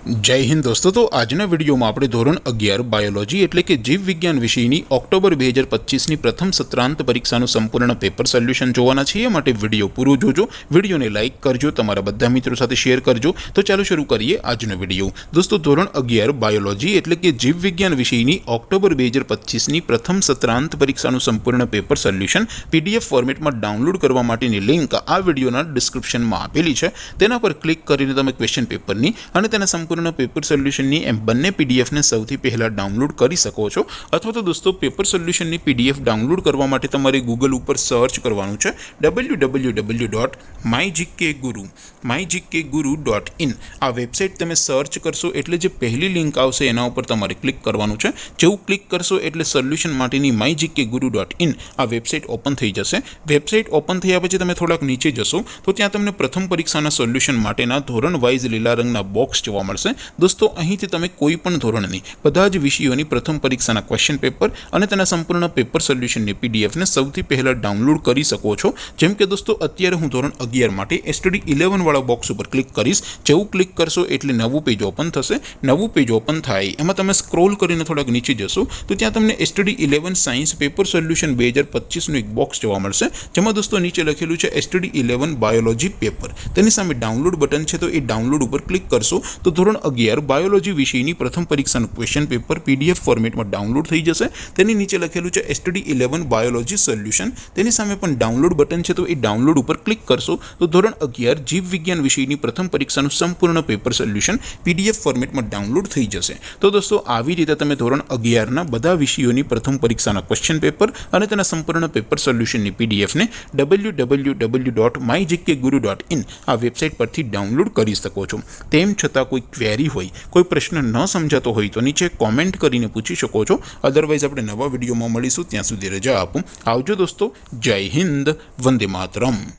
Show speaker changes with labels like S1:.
S1: जय हिंद दोस्तों। तो आजना विडियो में આપણે ધોરણ 11 બાયોલોજી એટલે કે જીવ વિજ્ઞાન વિષયની ઓક્ટોબર 2025 ની પ્રથમ સત્રાંત પરીક્ષાનું સંપૂર્ણ પેપર સોલ્યુશન જોવાના છીએ। માટે વિડિયો પૂરો જોજો, વિડિયોને લાઈક કરજો, તમારા બધા મિત્રો સાથે શેર કરજો। તો ચાલો શરૂ કરીએ આજનો વિડિયો। દોસ્તો ધોરણ 11 બાયોલોજી એટલે કે જીવ વિજ્ઞાન વિષયની ઓક્ટોબર 2025 ની પ્રથમ સત્રાંત પરીક્ષાનું સંપૂર્ણ પેપર સોલ્યુશન પીડીએફ ફોર્મેટમાં ડાઉનલોડ કરવા માટેની લિંક આ વિડિયોના ડિસ્ક્રિપ્શનમાં આપેલી છે। તેના પર ક્લિક કરીને તમે ક્વેશ્ચન પેપરની અને તેના સંપૂર્ણ पेपर सोल्यूशन एम बने पीडीएफ ने सौथी पहला डाउनलॉड कर सको छो। अथवा तो दोस्तों पेपर सोल्यूशन पीडीएफ डाउनलॉड करवा माटे तमारे गूगल पर सर्च करवानुं छे www.mygkguru.in आ वेबसाइट तमे सर्च करशो एटले जे पहली लिंक आवशे एना उपर तमारे क्लिक करवानुं छे। जेवुं क्लिक करशो एटले सोल्यूशन माटेनी mygkguru.in आ वेबसाइट ओपन थई जशे। वेबसाइट ओपन थया पछी तमे थोड़ाक नीचे जशो तो त्यां तमने प्रथम परीक्षाना सोल्यूशन माटेना धोरण वाइज लीला रंगना बॉक्स जोवा मळशे। दोस्तों અહીંથી તમે કોઈ પણ ધોરણની બધા જ વિષયોની પ્રથમ પરીક્ષાના ક્વેશ્ચન પેપર અને તેના સંપૂર્ણ પેપર સોલ્યુશનની પીડીએફને સૌથી પહેલા ડાઉનલોડ કરી શકો છો। જેમ કે દોસ્તો અત્યારે હું ધોરણ 11 માટે એસટીડી 11 વાળા બોક્સ ઉપર ક્લિક કરીશ। જેવું ક્લિક કરશો એટલે નવું પેજ ઓપન થશે। નવું પેજ ઓપન થાય એમાં તમે સ્ક્રોલ કરીને થોડાક નીચે જશો તો ત્યાં તમને એસટીડી 11 સાયન્સ પેપર સોલ્યુશન 2025 નું એક બોક્સ જોવા મળશે। જેમાં દોસ્તો નીચે લખેલું છે એસટીડી 11 બાયોલોજી પેપર। તેની સામે ડાઉનલોડ બટન છે તો એ ડાઉનલોડ ઉપર ક્લિક કરશો તો ધોરણ 11 બાયોલોજી વિષયની પ્રથમ પરીક્ષાનું ક્વેશ્ચન પેપર પીડીએફ ફોર્મેટમાં ડાઉનલોડ થઈ જશે। તેની નીચે લખેલું છે એસટીડી 11 બાયોલોજી સોલ્યુશન। તેની સામે પણ ડાઉનલોડ બટન છે તો એ ડાઉનલોડ ઉપર ક્લિક કરશો તો ધોરણ 11 જીવ વિજ્ઞાન વિષયની પ્રથમ પરીક્ષાનું સંપૂર્ણ પેપર સોલ્યુશન પીડીએફ ફોર્મેટમાં ડાઉનલોડ થઈ જશે। તો દોસ્તો આવી રીતે તમે ધોરણ 11 ના બધા વિષયોની પ્રથમ પરીક્ષાના ક્વેશ્ચન પેપર અને તેના સંપૂર્ણ પેપર સોલ્યુશનની પીડીએફને www.mygkguru.in આ વેબસાઇટ પરથી ડાઉનલોડ કરી શકો છો। તેમ છતાં કોઈ क्वेरी होय, कोई प्रश्न न समझातो होय तो नीचे कॉमेंट करीने पूछी शको छो। अदरवाइज आपणे नवा विडियोमां मळीशुं, त्यां सुधी रजा आपो। आवजो दोस्तों। जय हिंद, वंदे मातरम।